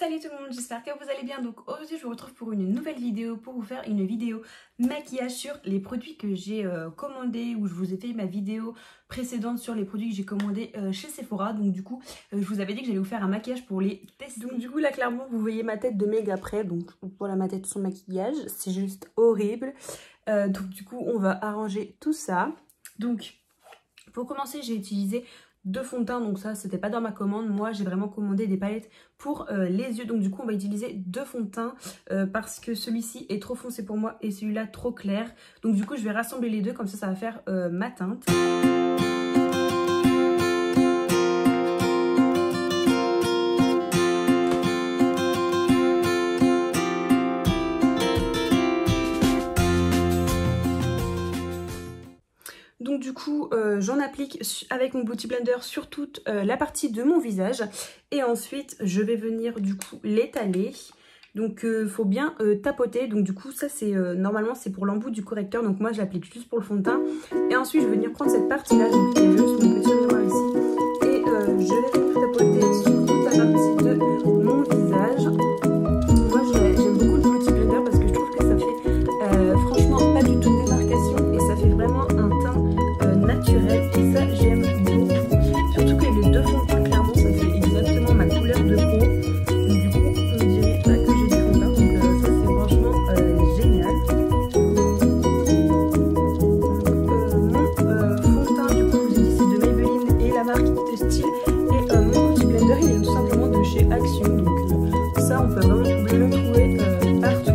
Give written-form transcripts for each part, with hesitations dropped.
Salut tout le monde, j'espère que vous allez bien. Donc aujourd'hui je vous retrouve pour une nouvelle vidéo, pour vous faire une vidéo maquillage sur les produits que j'ai commandés, où je vous ai fait ma vidéo précédente sur les produits que j'ai commandés chez Sephora. Donc du coup je vous avais dit que j'allais vous faire un maquillage pour les tester. Donc du coup là clairement vous voyez ma tête de méga près, donc voilà ma tête sans maquillage, c'est juste horrible. Donc du coup on va arranger tout ça. Donc pour commencer j'ai utilisé deux fonds de teint, donc ça c'était pas dans ma commande, moi j'ai vraiment commandé des palettes pour les yeux, donc du coup on va utiliser deux fonds de teint parce que celui-ci est trop foncé pour moi et celui-là trop clair, donc du coup je vais rassembler les deux, comme ça va faire ma teinte. Donc du coup j'en applique avec mon Beauty Blender sur toute la partie de mon visage et ensuite je vais venir du coup l'étaler. Donc faut bien tapoter, donc du coup ça c'est normalement c'est pour l'embout du correcteur, donc moi je l'applique juste pour le fond de teint. Et ensuite je vais venir prendre cette partie là, donc qui est juste mon petit miroir ici, et je vais venir tapoter sur toute la partie de mon visage. Moi j'aime beaucoup le Beauty Blender parce que je trouve que ça fait franchement pas du tout de démarcation et ça fait vraiment un teint naturel, et ça j'aime beaucoup, surtout que les deux fonds de teint clairement ça fait exactement ma couleur de peau, donc du coup on dirait que j'ai des fonds de teint, donc ça c'est franchement génial. Donc mon fond de teint du coup je vous ai dit c'est de Maybelline et la marque de style, et mon Beauty Blender il est tout simplement de chez Action, donc ça on peut vraiment le trouver partout.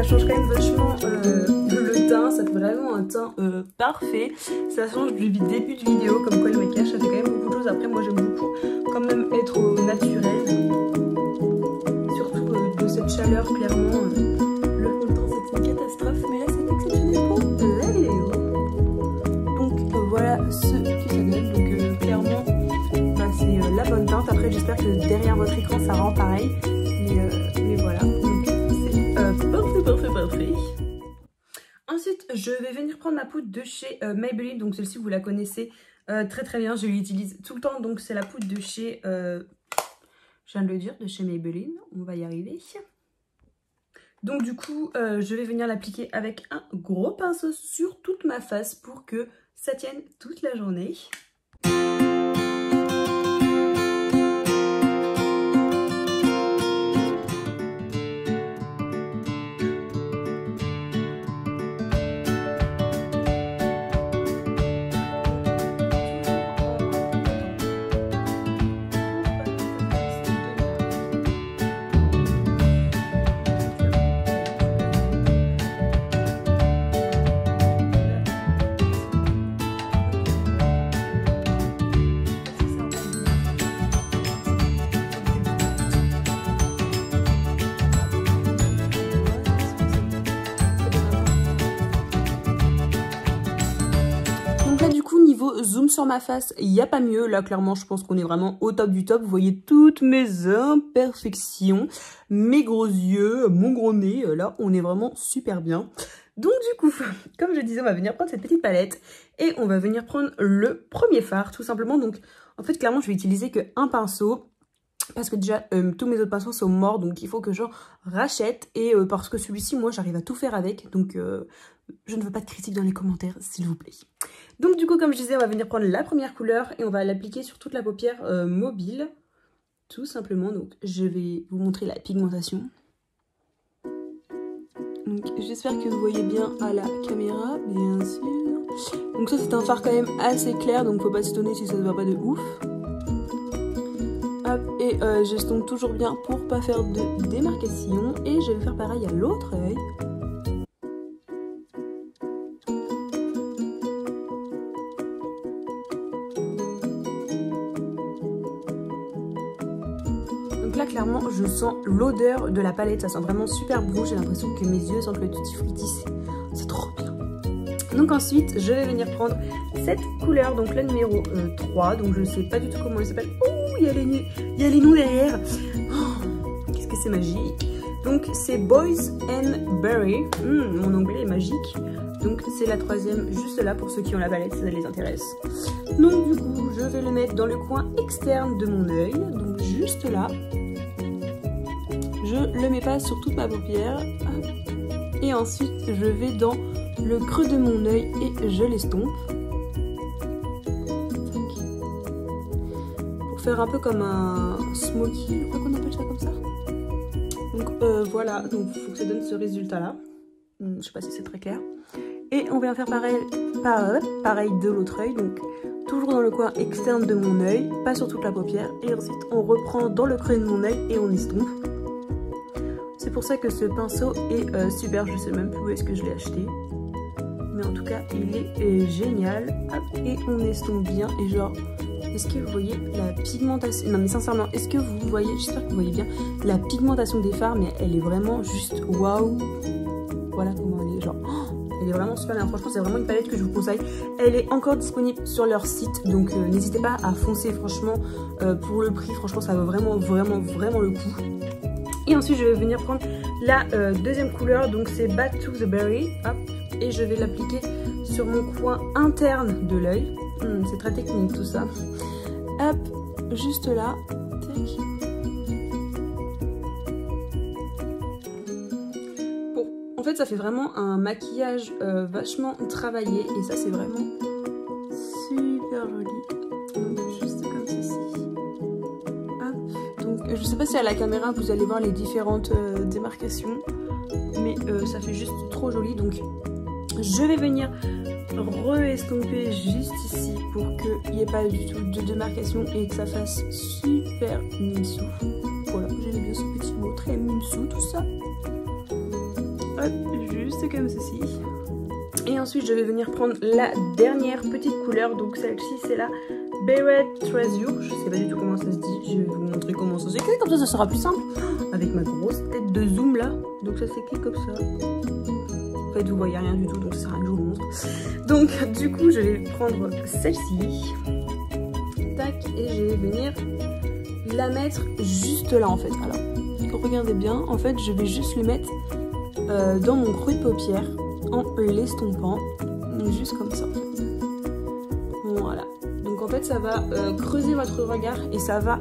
Change quand même vachement le teint, ça fait vraiment un teint parfait, ça change du début de vidéo, comme quoi le maquillage ça fait quand même beaucoup de choses. Après moi j'aime beaucoup quand même être naturel, surtout de cette chaleur clairement, le fond de teint c'est une catastrophe, mais là c'est exceptionnel pour la vidéo. Donc voilà ce que ça donne, donc clairement bah, c'est la bonne teinte. Après j'espère que derrière votre écran ça rend pareil, mais voilà. Parfait. Ensuite, je vais venir prendre ma poudre de chez Maybelline. Donc celle-ci, vous la connaissez très bien. Je l'utilise tout le temps. Donc c'est la poudre de chez, je viens de le dire, de chez Maybelline. On va y arriver. Donc du coup, je vais venir l'appliquer avec un gros pinceau sur toute ma face pour que ça tienne toute la journée. Zoom sur ma face, il n'y a pas mieux. Là clairement je pense qu'on est vraiment au top du top. Vous voyez toutes mes imperfections, mes gros yeux, mon gros nez. Là on est vraiment super bien. Donc du coup, comme je disais, on va venir prendre cette petite palette et on va venir prendre le premier fard tout simplement. Donc en fait clairement je vais utiliser qu'un pinceau, parce que déjà tous mes autres pinceaux sont morts, donc il faut que j'en rachète, et parce que celui-ci moi j'arrive à tout faire avec, donc je ne veux pas de critiques dans les commentaires s'il vous plaît. Donc du coup comme je disais, on va venir prendre la première couleur et on va l'appliquer sur toute la paupière mobile tout simplement. Donc je vais vous montrer la pigmentation. Donc j'espère que vous voyez bien à la caméra, bien sûr. Donc ça c'est un fard quand même assez clair, donc faut pas s'étonner si ça se voit pas de ouf. Hop, et j'estompe toujours bien pour pas faire de démarcation, et je vais faire pareil à l'autre œil. Donc là clairement je sens l'odeur de la palette, ça sent vraiment super bon, j'ai l'impression que mes yeux sentent le tutti frutti, c'est trop bien. Donc ensuite je vais venir prendre cette couleur, donc la numéro 3, donc je sais pas du tout comment elle s'appelle. Oh, il y a les noms derrière. Oh, qu'est-ce c'est magique. Donc c'est Boys and Berry. Mon anglais est magique. Donc c'est la troisième juste là pour ceux qui ont la palette, si ça les intéresse. Donc du coup, je vais le mettre dans le coin externe de mon œil. Donc juste là. Je le mets pas sur toute ma paupière. Et ensuite, je vais dans le creux de mon œil et je l'estompe. Pour faire un peu comme un smoky, je crois qu'on appelle ça comme ça. Donc voilà, donc il faut que ça donne ce résultat-là. Je sais pas si c'est très clair. Et on vient faire pareil de l'autre œil. Donc toujours dans le coin externe de mon œil, pas sur toute la paupière. Et ensuite, on reprend dans le creux de mon œil et on estompe. C'est pour ça que ce pinceau est super, je sais même plus où est-ce que je l'ai acheté. Mais en tout cas, il est génial. Hop, et on estompe bien. Et genre, est-ce que vous voyez la pigmentation? Non mais sincèrement, est-ce que vous voyez, j'espère que vous voyez bien, la pigmentation des fards, mais elle est vraiment juste waouh. Voilà comment elle est, genre, elle est vraiment super bien. Franchement, c'est vraiment une palette que je vous conseille. Elle est encore disponible sur leur site, donc n'hésitez pas à foncer, franchement, pour le prix, franchement, ça vaut vraiment le coup. Et ensuite, je vais venir prendre la deuxième couleur, donc c'est Back to the Berry, hop, et je vais l'appliquer sur mon coin interne de l'œil. C'est très technique tout ça. Hop, juste là. Tac. Bon, en fait, ça fait vraiment un maquillage vachement travaillé, et ça, c'est vraiment super joli. Donc, juste comme ceci. Je sais pas si à la caméra vous allez voir les différentes démarcations, mais ça fait juste trop joli. Donc je vais venir re-estomper juste ici pour qu'il n'y ait pas du tout de démarcation et que ça fasse super mimsou. Voilà, j'aime bien ce petit mot, très mimsou tout ça. Hop, juste comme ceci. Et ensuite je vais venir prendre la dernière petite couleur, donc celle-ci c'est la Beret Treasure, je sais pas du tout comment ça se dit, je vais vous montrer comment ça s'écrit, comme ça sera plus simple. Avec ma grosse tête de zoom là, donc ça s'écrit comme ça. En fait vous voyez rien du tout, donc ça sert à rien que je vous montre. Donc du coup je vais prendre celle-ci, tac, et je vais venir la mettre juste là en fait. Alors regardez bien, en fait je vais juste le mettre dans mon creux de paupière en l'estompant, juste comme ça en fait. Voilà. Donc en fait ça va creuser votre regard et ça va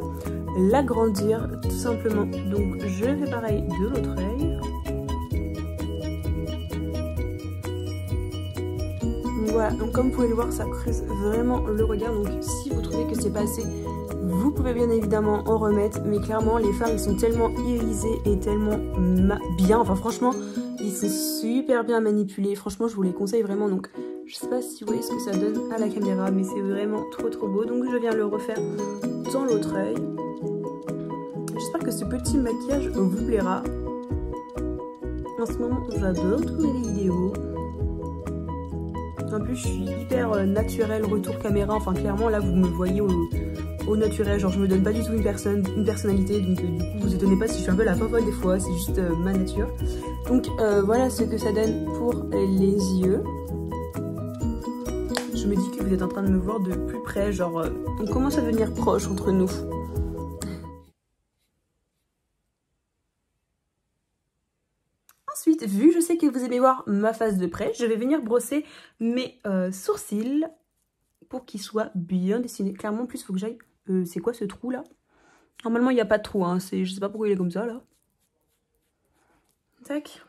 l'agrandir tout simplement. Donc je fais pareil de l'autre œil. Voilà, donc comme vous pouvez le voir, ça creuse vraiment le regard. Donc si vous trouvez que c'est pas assez, vous pouvez bien évidemment en remettre. Mais clairement les fards ils sont tellement irisés et tellement bien. Enfin franchement ils sont super bien manipulés. Franchement je vous les conseille vraiment. Donc je sais pas si vous voyez ce que ça donne à la caméra, mais c'est vraiment trop beau. Donc je viens le refaire dans l'autre œil. J'espère que ce petit maquillage vous plaira. En ce moment j'adore tourner des vidéos. En plus je suis hyper naturelle, retour caméra. Enfin clairement là vous me voyez au naturel. Genre je me donne pas du tout une personnalité. Donc du coup vous étonnez pas si je suis un peu la fofolle des fois. C'est juste ma nature. Donc voilà ce que ça donne pour les yeux. Je me dis que vous êtes en train de me voir de plus près, genre on commence à devenir proche entre nous. Ensuite, vu je sais que vous aimez voir ma face de près, je vais venir brosser mes sourcils pour qu'ils soient bien dessinés. Clairement, en plus, il faut que j'aille... c'est quoi ce trou là? Normalement, il n'y a pas de trou, hein. Je sais pas pourquoi il est comme ça là. Tac.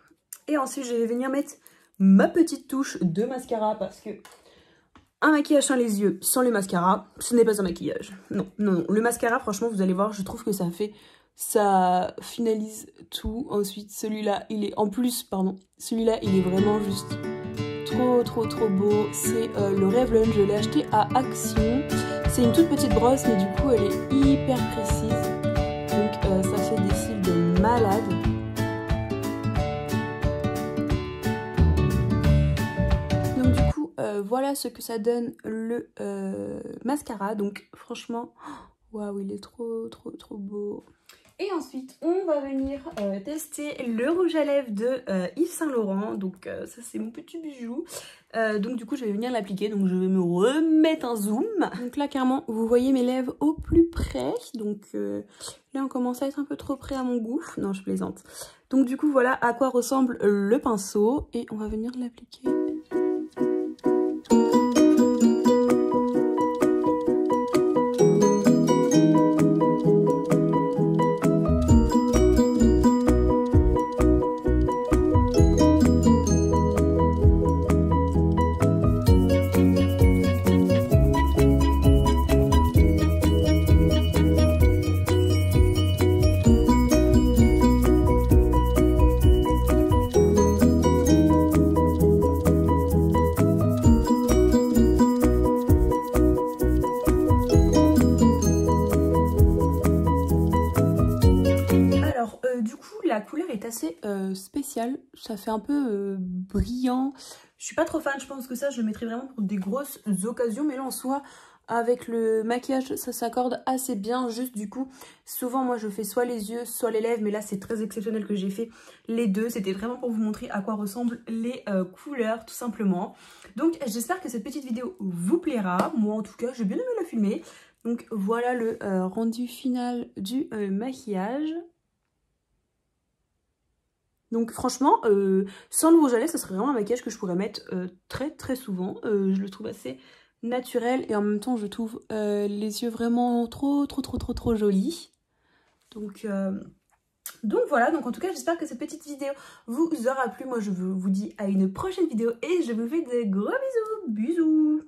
Et ensuite, je vais venir mettre ma petite touche de mascara parce que... un maquillage sans les yeux, sans le mascara, ce n'est pas un maquillage. Non. Le mascara, franchement, vous allez voir, je trouve que ça finalise tout. Ensuite, celui-là, il est... en plus, pardon, celui-là, il est vraiment juste trop beau. C'est le Revlon, je l'ai acheté à Action. C'est une toute petite brosse, mais du coup, elle est hyper précise. Donc, ça fait des cils de malade. Voilà ce que ça donne le mascara. Donc franchement, waouh, il est trop beau. Et ensuite, on va venir tester le rouge à lèvres de Yves Saint Laurent. Donc ça, c'est mon petit bijou. Donc du coup, je vais venir l'appliquer. Donc je vais me remettre un zoom. Donc là, clairement, vous voyez mes lèvres au plus près. Donc là, on commence à être un peu trop près à mon goût. Non, je plaisante. Donc du coup, voilà à quoi ressemble le pinceau. Et on va venir l'appliquer. Du coup, la couleur est assez spéciale. Ça fait un peu brillant. Je suis pas trop fan. Je pense que ça, je le mettrais vraiment pour des grosses occasions. Mais là, en soi, avec le maquillage, ça s'accorde assez bien. Juste du coup, souvent, moi, je fais soit les yeux, soit les lèvres. Mais là, c'est très exceptionnel que j'ai fait les deux. C'était vraiment pour vous montrer à quoi ressemblent les couleurs, tout simplement. Donc, j'espère que cette petite vidéo vous plaira. Moi, en tout cas, j'ai bien aimé la filmer. Donc, voilà le rendu final du maquillage. Donc franchement, sans le rouge à lèvres, ça serait vraiment un maquillage que je pourrais mettre très souvent. Je le trouve assez naturel et en même temps je trouve les yeux vraiment trop jolis. Donc voilà, donc en tout cas j'espère que cette petite vidéo vous aura plu. Moi je vous dis à une prochaine vidéo et je vous fais de gros bisous. Bisous.